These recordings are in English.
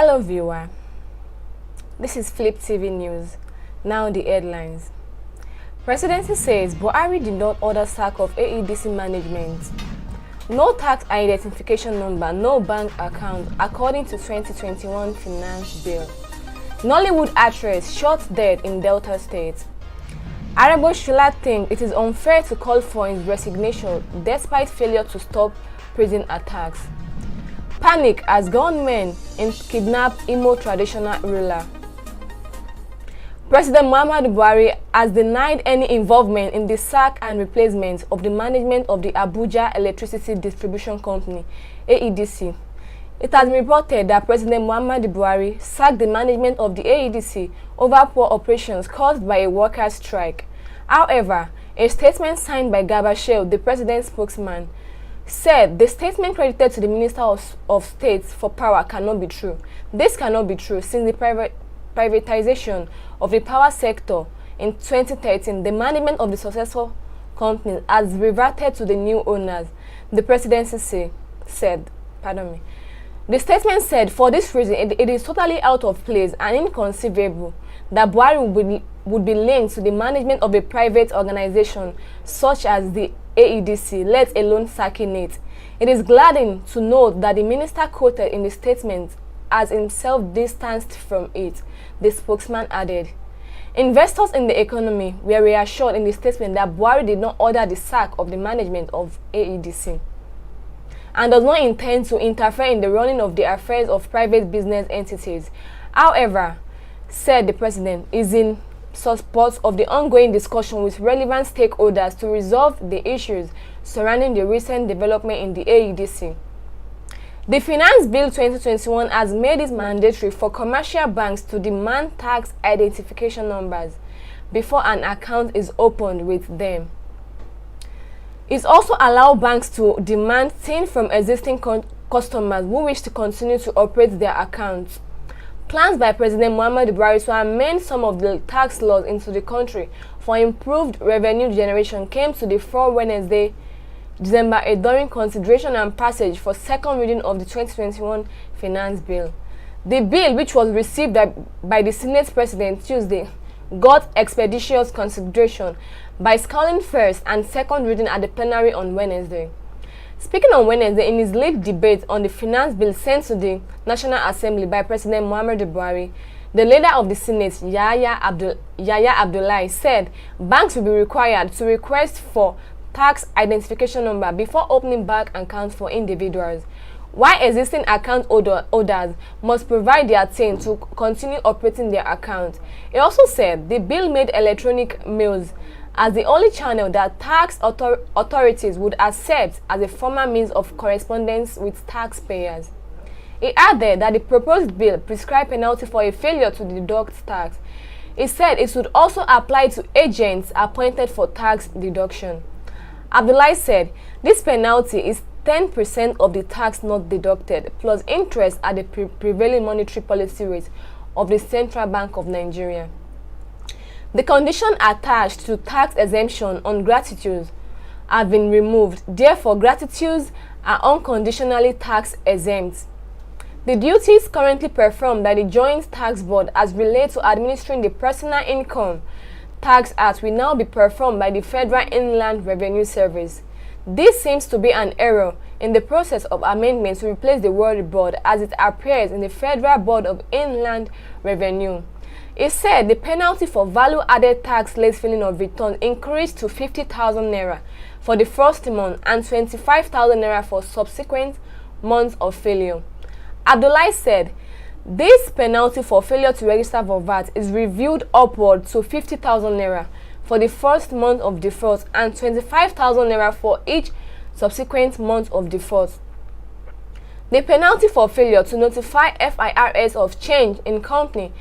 Hello viewer, this is Fliptv News. Now the headlines. Presidency says Buhari did not order sack of AEDC management. No tax identification number, no bank account, according to 2021 finance bill. Nollywood actress shot dead in Delta State. Arabo Shula thinks it is unfair to call for his resignation despite failure to stop prison attacks. Panic as gunmen kidnap Imo traditional ruler. President Muhammadu Buhari has denied any involvement in the sack and replacement of the management of the Abuja Electricity Distribution Company, AEDC. It has been reported that President Muhammadu Buhari sacked the management of the AEDC over poor operations caused by a workers' strike. However, a statement signed by Garba Shehu, the president's spokesman, said the statement credited to the Minister of State for Power cannot be true. This cannot be true since the privatization of the power sector in 2013, the management of the successful company has reverted to the new owners, the presidency said. The statement said, for this reason, it is totally out of place and inconceivable that Buhari would be linked to the management of a private organization such as the AEDC, let alone sacking it. It is gladdening to note that the minister quoted in the statement has himself distanced from it, the spokesman added. Investors in the economy were reassured in the statement that Buhari did not order the sack of the management of AEDC and does not intend to interfere in the running of the affairs of private business entities. However, said the president, is in support of the ongoing discussion with relevant stakeholders to resolve the issues surrounding the recent development in the AEDC. The Finance Bill 2021 has made it mandatory for commercial banks to demand tax identification numbers before an account is opened with them. It also allows banks to demand TIN from existing customers who wish to continue to operate their accounts. Plans by President Muhammadu Buhari to amend some of the tax laws into the country for improved revenue generation came to the fore Wednesday, December 8, during consideration and passage for second reading of the 2021 Finance Bill. The bill, which was received by the Senate President Tuesday, got expeditious consideration by calling first and second reading at the plenary on Wednesday. Speaking on Wednesday in his lead debate on the finance bill sent to the National Assembly by President Muhammadu Buhari, the leader of the Senate, Yahya Abdullahi, said banks will be required to request for tax identification number before opening bank accounts for individuals, while existing account holders must provide their TIN to continue operating their account. He also said the bill made electronic mails as the only channel that tax authorities would accept as a formal means of correspondence with taxpayers. He added that the proposed bill prescribed penalty for a failure to deduct tax. He said it would also apply to agents appointed for tax deduction. Abdullahi said this penalty is 10% of the tax not deducted plus interest at the prevailing monetary policy rate of the Central Bank of Nigeria. The condition attached to tax exemption on gratuities have been removed. Therefore, gratuities are unconditionally tax exempt. The duties currently performed by the Joint Tax Board as related to administering the Personal Income Tax Act will now be performed by the Federal Inland Revenue Service. This seems to be an error in the process of amendment to replace the word board as it appears in the Federal Board of Inland Revenue. It said the penalty for value-added tax late filing of returns increased to 50,000 naira for the first month and 25,000 naira for subsequent months of failure. Abdullahi said this penalty for failure to register for VAT is reviewed upward to 50,000 naira for the first month of default and 25,000 naira for each subsequent month of default. The penalty for failure to notify FIRS of change in company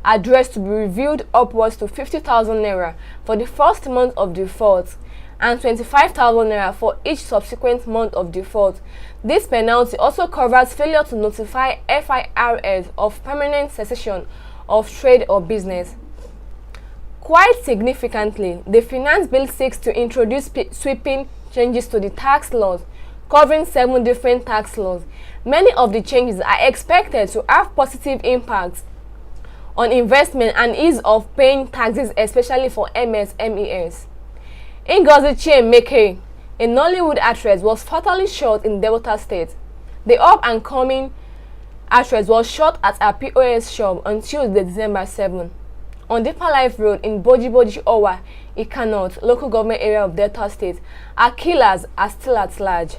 address to be reviewed upwards to 50,000 naira for the first month of default and 25,000 naira for each subsequent month of default. This penalty also covers failure to notify FIRS of permanent cessation of trade or business. Quite significantly, the Finance Bill seeks to introduce sweeping changes to the tax laws covering 7 different tax laws. Many of the changes are expected to have positive impacts on investment and ease of paying taxes, especially for MSMEs. Ngozi Chiemeke, a Nollywood actress, was fatally shot in Delta State. The up-and-coming actress was shot at her POS shop on Tuesday, December 7. On Deeper Life Road in Boji Owa, Ikanot, local government area of Delta State, her killers are still at large.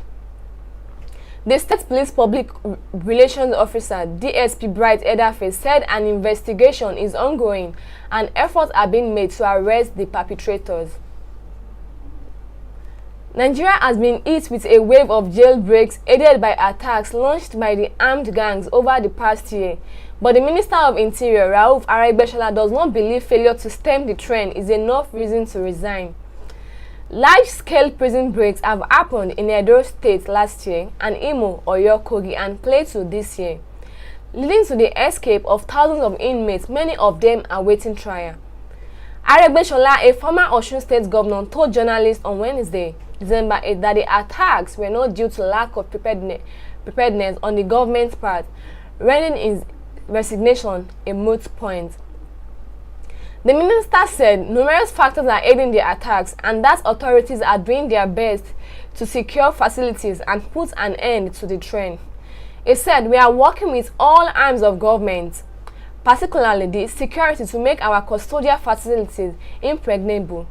The State Police Public Relations Officer, DSP Bright Edafe, said an investigation is ongoing and efforts are being made to arrest the perpetrators. Nigeria has been hit with a wave of jailbreaks aided by attacks launched by the armed gangs over the past year. But the Minister of Interior, Rauf Aragbeshola, does not believe failure to stem the trend is enough reason to resign. Large-scale prison breaks have happened in Edo State last year and Imo, Oyo, Kogi, and Plateau this year, leading to the escape of thousands of inmates, many of them awaiting trial. Aragbeshola, a former Osun State governor, told journalists on Wednesday, December 8, that the attacks were not due to lack of preparedness on the government's part, rendering his resignation a moot point. The minister said numerous factors are aiding the attacks and that authorities are doing their best to secure facilities and put an end to the trend. He said, "We are working with all arms of government, particularly the security, to make our custodial facilities impregnable.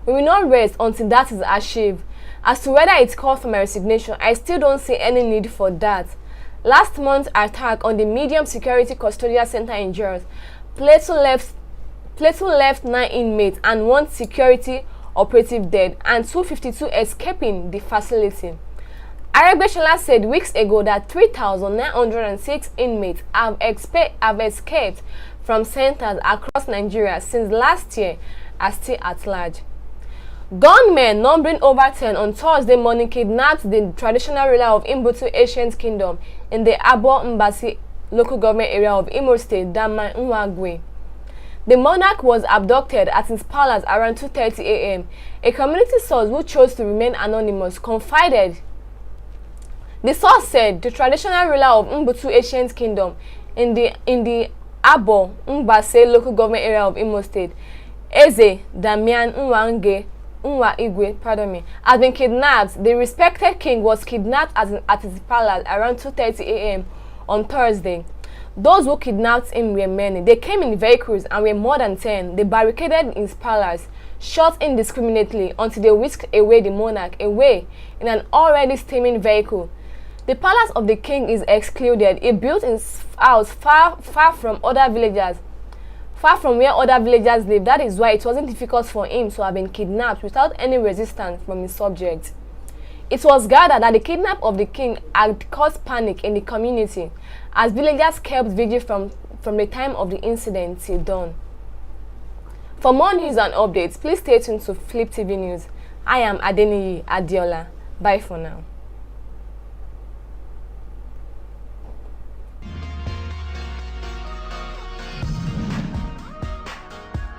We will not rest until that is achieved. As to whether it calls for my resignation, I still don't see any need for that." Last month's attack on the medium security custodial center in Jos, Plateau left 9 inmates and 1 security operative dead and 252 escaping the facility. Aragbeshola said weeks ago that 3,906 inmates have escaped from centers across Nigeria since last year are still at large. Gunmen numbering over 10 on Thursday morning kidnapped the traditional ruler of Mbutu Ancient Kingdom in the Abo Mbasi local government area of Imo State, Dama Nwagwe. The monarch was abducted at his palace around 2:30 a.m. A community source who chose to remain anonymous confided. The source said the traditional ruler of Mbutu Ancient Kingdom in the Abo Mbase local government area of Imo State, Eze Damian Nwa Igwe, has been kidnapped. The respected king was kidnapped at his palace around 2:30 a.m. on Thursday. Those who kidnapped him were many. They came in vehicles and were more than 10. They barricaded his palace, shot indiscriminately until they whisked away the monarch away in an already steaming vehicle. The palace of the king is excluded. He built his house far from other villagers, far from where other villagers live. That is why it wasn't difficult for him to have been kidnapped without any resistance from his subjects. It was gathered that the kidnap of the king had caused panic in the community as villagers kept vigil from the time of the incident till dawn. For more news and updates, please stay tuned to Fliptv News. I am Adeniyi Adiola. Bye for now.